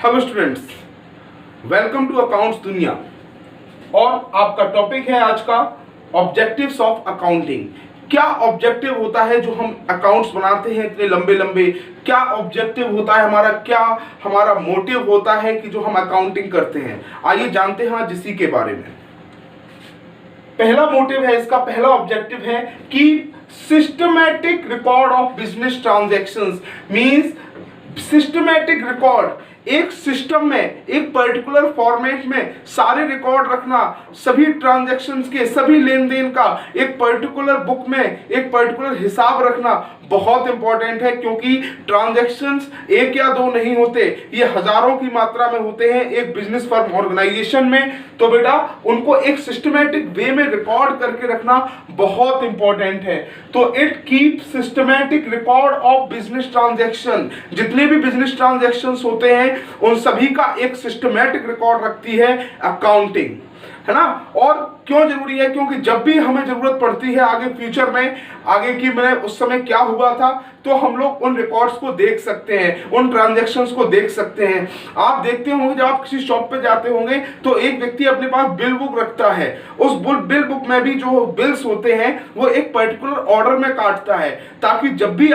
Hello students, welcome to accounts दुनिया। और आपका टॉपिक है आज का ऑब्जेक्टिव्स ऑफ अकाउंटिंग। क्या ऑब्जेक्टिव होता है जो हम अकाउंट्स बनाते हैं इतने लंबे लंबे? क्या ऑब्जेक्टिव होता है हमारा, क्या हमारा मोटिव होता है कि जो हम अकाउंटिंग करते हैं? आइए जानते हैं आज इसी के बारे में। पहला मोटिव है इसका, पहला ऑब्जेक्टिव है कि systematic record of business transactions means systematic record, एक सिस्टम में एक पर्टिकुलर फॉर्मेट में सारे रिकॉर्ड रखना, सभी ट्रांजैक्शंस के, सभी लेन देन का एक पर्टिकुलर बुक में एक पर्टिकुलर हिसाब रखना बहुत इंपॉर्टेंट है। क्योंकि ट्रांजैक्शंस एक या दो नहीं होते, ये हजारों की मात्रा में होते हैं एक बिजनेस फर्म ऑर्गेनाइजेशन में। तो बेटा उनको एक सिस्टमैटिक वे में रिकॉर्ड करके रखना बहुत इंपॉर्टेंट है। तो it keep systematic record of business transaction, जितने भी बिजनेस ट्रांजैक्शंस होते हैं उन सभी का एक सिस्टमैटिक रिकॉर्ड रखती है अकाउंटिंग, है ना। और क्यों जरूरी है? क्योंकि जब भी हमें जरूरत पड़ती है आगे फ्यूचर में, आगे की में उस समय क्या हुआ था, तो हम लोग उन रिकॉर्ड्स को देख सकते हैं, उन ट्रांजैक्शंस को देख सकते हैं। आप देखते होंगे जब आप किसी शॉप पे जाते होंगे तो एक व्यक्ति अपने पास बिल बुक रखता है। उस बिल बुक में भी जो बिल्स होते हैं वो एक पर्टिकुलर ऑर्डर में काटता है, ताकि जब भी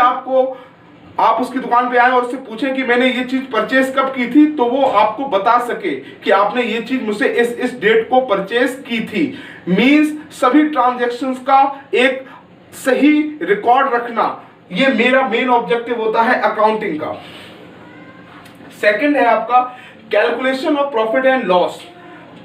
आप उसकी दुकान पे आए और उससे पूछें कि मैंने ये चीज परचेस कब की थी, तो वो आपको बता सके कि आपने ये चीज मुझसे इस डेट को परचेस की थी। मींस सभी ट्रांजैक्शंस का एक सही रिकॉर्ड रखना, ये मेरा मेन ऑब्जेक्टिव होता है अकाउंटिंग का। सेकंड है आपका calculation of profit and loss.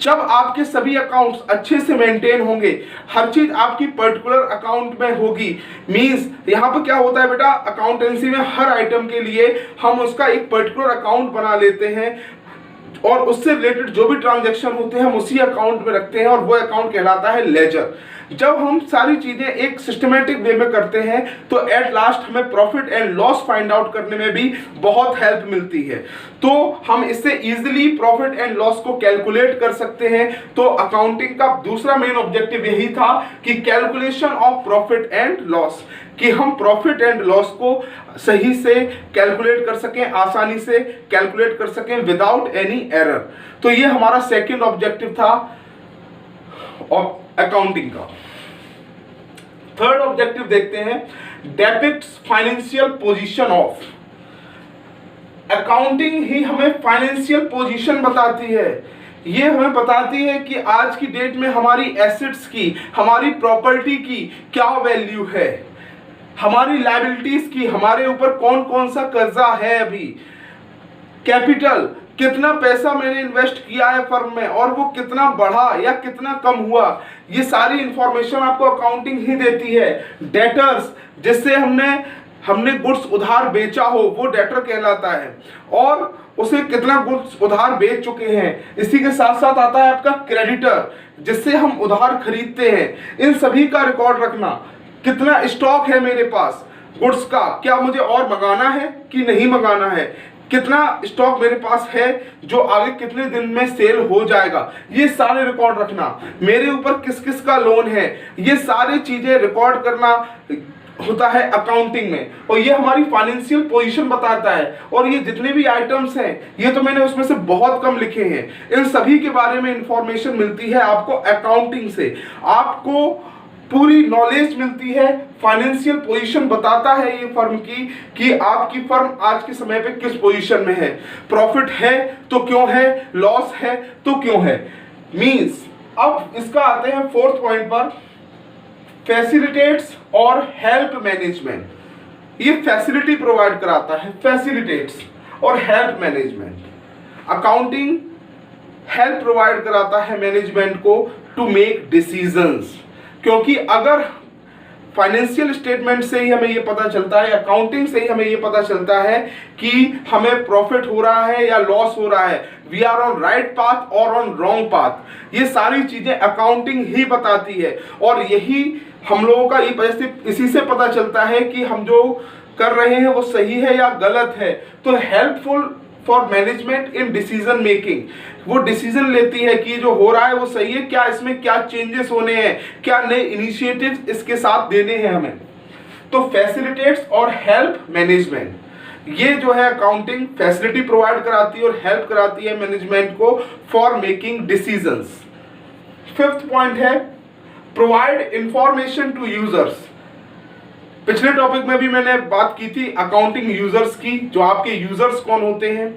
जब आपके सभी अकाउंट्स अच्छे से मेंटेन होंगे, हर चीज आपकी पर्टिकुलर अकाउंट में होगी, मींस यहां पर क्या होता है बेटा, अकाउंटेंसी में हर आइटम के लिए हम उसका एक पर्टिकुलर अकाउंट बना लेते हैं और उससे रिलेटेड जो भी ट्रांजैक्शन होते हैं हम उसी अकाउंट में रखते हैं और वो अकाउंट कहलाता है लेजर। जब हम सारी चीजें एक सिस्टमैटिक वे में करते हैं तो एट लास्ट हमें profit and loss find out करने में भी बहुत हेल्प मिलती है। तो हम इससे इजीली प्रॉफिट एंड लॉस को कैलकुलेट कर सकते हैं। तो अकाउंटिंग का दूसरा मेन ऑब्जेक्टिव यही था कि calculation of profit and loss, कि हम प्रॉफिट एंड लॉस को सही से कैलकुलेट कर सकें, आसानी से कैलकुलेट कर सकें विदाउट एनी एरर। तो ये हमारा सेकंड ऑब्जेक्टिव था अकाउंटिंग का। थर्ड ऑब्जेक्टिव देखते हैं, डेपिक्ट्स फाइनेंशियल पोजीशन ऑफ। अकाउंटिंग ही हमें फाइनेंशियल पोजीशन बताती है। ये हमें बताती है कि आज की डेट में हमारी एसेट्स की, हमारी प्रॉपर्टी की क्या वैल्यू है, हमारी लायबिलिटीज की, हमारे ऊपर कौन कौन सा कर्जा है, अभी कैपिटल, कितना पैसा मैंने इन्वेस्ट किया है फर्म में और वो कितना बढ़ा या कितना कम हुआ, ये सारी इंफॉर्मेशन आपको अकाउंटिंग ही देती है। डेटर्स, जिससे हमने गुड्स उधार बेचा हो वो डेटर कहलाता है और उसे कितना गुड्स उधार बेच चुके हैं। इसी के साथ साथ आता है आपका क्रेडिटर, जिससे हम उधार खरीदते हैं। इन सभी का रिकॉर्ड रखना, कितना स्टॉक है मेरे पास गुड्स का, क्या मुझे और मंगाना है कि नहीं मंगाना है, कितना स्टॉक मेरे पास है जो आगे कितने दिन में सेल हो जाएगा, ये सारे रिकॉर्ड रखना। मेरे ऊपर किस किस का लोन है, ये सारी चीजें रिकॉर्ड करना होता है अकाउंटिंग में। और ये हमारी फाइनेंशियल पोजीशन बताता है। और ये जितने भी आइटम्स हैं, ये तो मैंने उसमें से बहुत कम लिखे हैं, इन सभी के बारे में इंफॉर्मेशन मिलती है आपको अकाउंटिंग से। आपको पूरी नॉलेज मिलती है, फाइनेंशियल पोजीशन बताता है ये फर्म की कि आपकी फर्म आज के समय पे किस पोजीशन में है, प्रॉफिट है तो क्यों है, लॉस है तो क्यों है। मींस अब इसका आते हैं फोर्थ पॉइंट पर, फैसिलिटेट्स और हेल्प मैनेजमेंट। ये फैसिलिटी प्रोवाइड कराता है, फैसिलिटेट्स और help management. Accounting help provide कराता है मैनेजमेंट को टू मेक डिसीजंस, क्योंकि अगर फाइनेंशियल स्टेटमेंट से ही हमें ये पता चलता है, अकाउंटिंग से ही हमें ये पता चलता है कि हमें प्रॉफिट हो रहा है या लॉस हो रहा है, we are on right path और ऑन रॉन्ग पाथ, ये सारी चीजें अकाउंटिंग ही बताती है। और यही हम लोगों का इसी से पता चलता है कि हम जो कर रहे हैं वो सही है या गलत है। तो helpful for management in decision making, वो डिसीजन लेती है कि जो हो रहा है वो सही है, क्या इसमें क्या चेंजेस होने हैं, क्या नए इनिशिएटिव्स इसके साथ देने हैं हमें। तो फैसिलिटेट्स और हेल्प मैनेजमेंट, ये जो है अकाउंटिंग फैसिलिटी प्रोवाइड कराती है और हेल्प कराती है मैनेजमेंट को for making decisions. Fifth point है प्रोवाइड इंफॉर्मेशन टू यूजर्स। पिछले टॉपिक में भी मैंने बात की थी अकाउंटिंग यूजर्स की। जो आपके यूजर्स कौन होते हैं?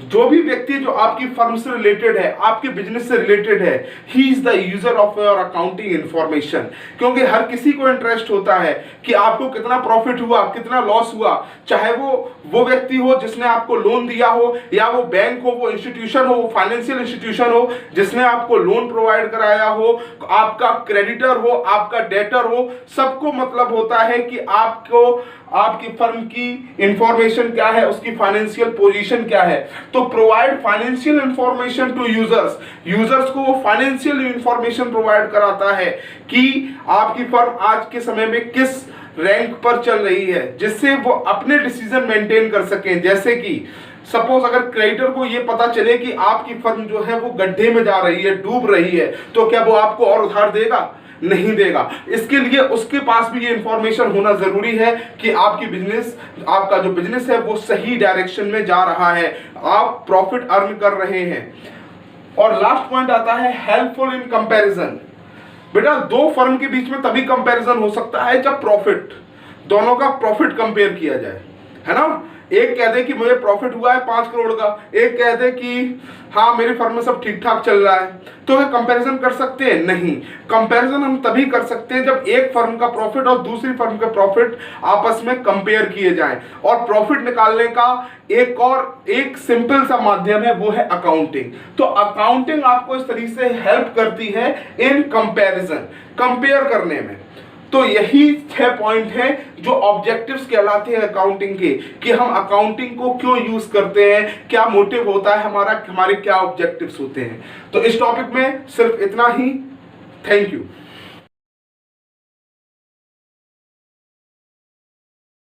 जो भी व्यक्ति जो आपकी फर्म से रिलेटेड है, आपके बिजनेस से रिलेटेड है, he is the user of your accounting information. क्योंकि हर किसी को इंटरेस्ट होता है कि आपको कितना प्रॉफिट हुआ, कितना लॉस हुआ, चाहे वो व्यक्ति हो जिसने आपको लोन दिया हो, या वो बैंक हो, वो इंस्टीट्यूशन हो, वो फाइनेंशियल इंस्टीट्यूशन हो जिसने आपको लोन प्रोवाइड कराया हो, आपका क्रेडिटर हो, आपका डेटर हो, सबको मतलब होता है कि आपको आपकी फर्म की इंफॉर्मेशन क्या है, उसकी फाइनेंशियल पोजीशन क्या है। तो provide financial information to users. Users को वो फाइनेंशियल इंफॉर्मेशन प्रोवाइड कराता है कि आपकी फर्म आज के समय में किस रैंक पर चल रही है, जिससे वो अपने डिसीजन मेंटेन कर सकें। जैसे कि सपोज अगर क्रेडिटर को ये पता चले कि आपकी फर्म जो है वो गड्ढे में जा रही है, डूब रही है, तो क्या वो आपको और उधार देगा? नहीं देगा। इसके लिए उसके पास भी ये इंफॉर्मेशन होना जरूरी है कि आपका जो बिजनेस है वो सही डायरेक्शन में जा रहा है, आप प्रॉफिट अर्न कर रहे हैं। और लास्ट पॉइंट आता है हेल्पफुल इन कंपैरिजन। बेटा दो फर्म के बीच में तभी कंपैरिजन हो सकता है जब दोनों का प्रॉफिट कंपेयर किया जाए, है ना। एक कह दे कि मुझे प्रॉफिट हुआ है 5 करोड़ का, एक कह दे कि हाँ मेरी फर्म में सब ठीक ठाक चल रहा है, तो वे कंपैरिजन कर सकते हैं? नहीं। कंपैरिजन हम तभी कर सकते हैं जब एक फर्म का प्रॉफिट और दूसरी फर्म का प्रॉफिट आपस में कंपेयर किए जाएं। और प्रॉफिट निकालने का एक सिंपल सा माध्यम है, वो है अकाउंटिंग। तो अकाउंटिंग आपको इस तरीके से हेल्प करती है इन कंपैरिजन, कंपेयर करने में। तो यही 6 पॉइंट हैं जो ऑब्जेक्टिव्स कहलाते हैं अकाउंटिंग के, कि हम अकाउंटिंग को क्यों यूज करते हैं, क्या मोटिव होता है हमारे क्या ऑब्जेक्टिव्स होते हैं। तो इस टॉपिक में सिर्फ इतना ही। Thank you.